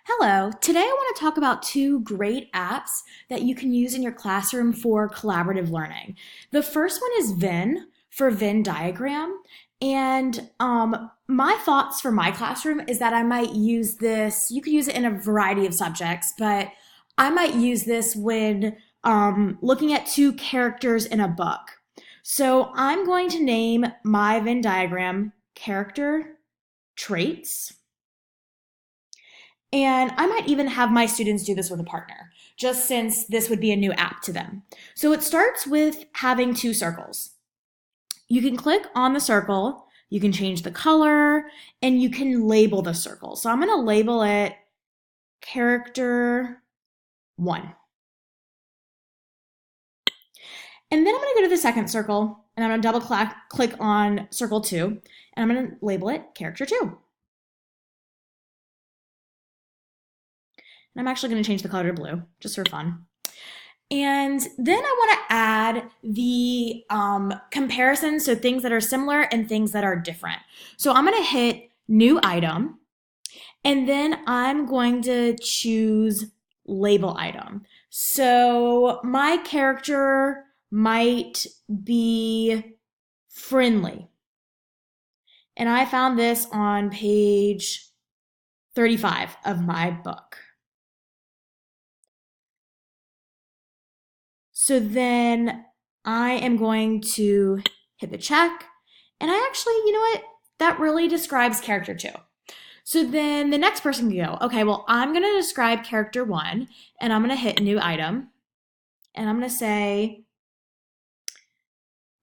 Hello, today I want to talk about two great apps that you can use in your classroom for collaborative learning. The first one is Venn for Venn diagram. And my thoughts for my classroom is that I might use this, you could use it in a variety of subjects, but I might use this when looking at two characters in a book. So I'm going to name my Venn diagram character traits. And I might even have my students do this with a partner, just since this would be a new app to them. So it starts with having two circles. You can click on the circle, you can change the color, and you can label the circle. So I'm going to label it character 1. And then I'm going to go to the second circle, and I'm going to double click on circle 2, and I'm going to label it character 2. And I'm actually going to change the color to blue, just for fun. And then I want to add the comparisons, so things that are similar and things that are different. So I'm going to hit New Item, and then I'm going to choose Label Item. So my character might be friendly. And I found this on page 35 of my book. So then I am going to hit the check. And I actually, you know what? That really describes character 2. So then the next person can go, okay, well, I'm going to describe character 1, and I'm going to hit New Item. And I'm going to say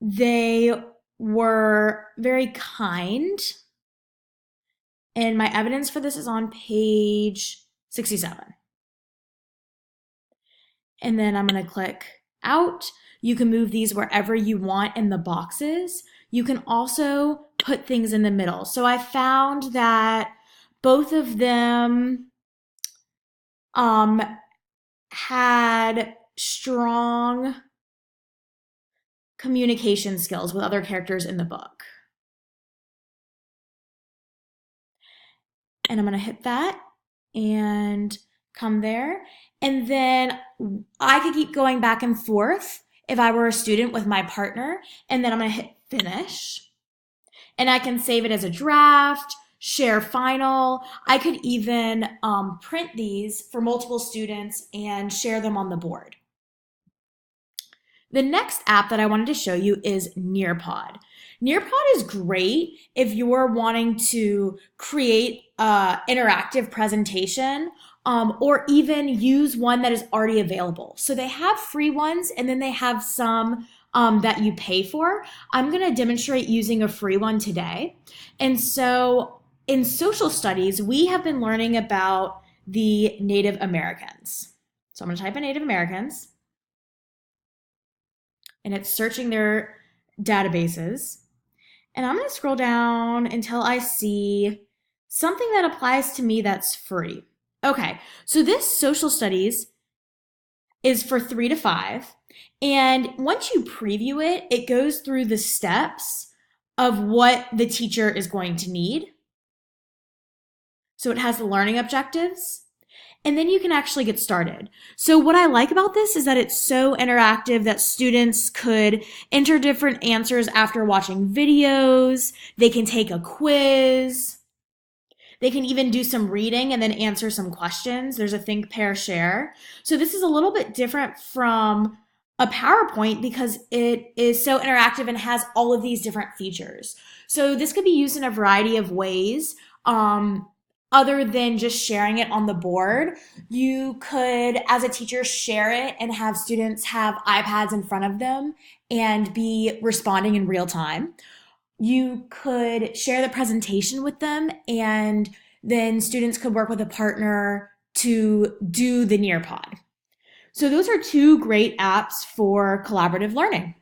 they were very kind. And my evidence for this is on page 67. And then I'm going to click out. You can move these wherever you want in the boxes. You can also put things in the middle. So I found that both of them had strong communication skills with other characters in the book. And I'm going to hit that and come there. And then I could keep going back and forth if I were a student with my partner. And then I'm going to hit finish. And I can save it as a draft, share final. I could even print these for multiple students and share them on the board. The next app that I wanted to show you is Nearpod. Nearpod is great if you're wanting to create an interactive presentation or even use one that is already available. So they have free ones, and then they have some that you pay for. I'm going to demonstrate using a free one today. And so in social studies, we have been learning about the Native Americans. So I'm going to type in Native Americans, and it's searching their databases. And I'm going to scroll down until I see something that applies to me that's free. Okay, so this social studies is for 3 to 5. And once you preview it, it goes through the steps of what the teacher is going to need. So it has the learning objectives, and then you can actually get started. So what I like about this is that it's so interactive that students could enter different answers after watching videos. They can take a quiz. They can even do some reading and then answer some questions. There's a think, pair, share. So this is a little bit different from a PowerPoint because it is so interactive and has all of these different features. So this could be used in a variety of ways. Other than just sharing it on the board, you could, as a teacher, share it and have students have iPads in front of them and be responding in real time. You could share the presentation with them, and then students could work with a partner to do the Nearpod. So those are two great apps for collaborative learning.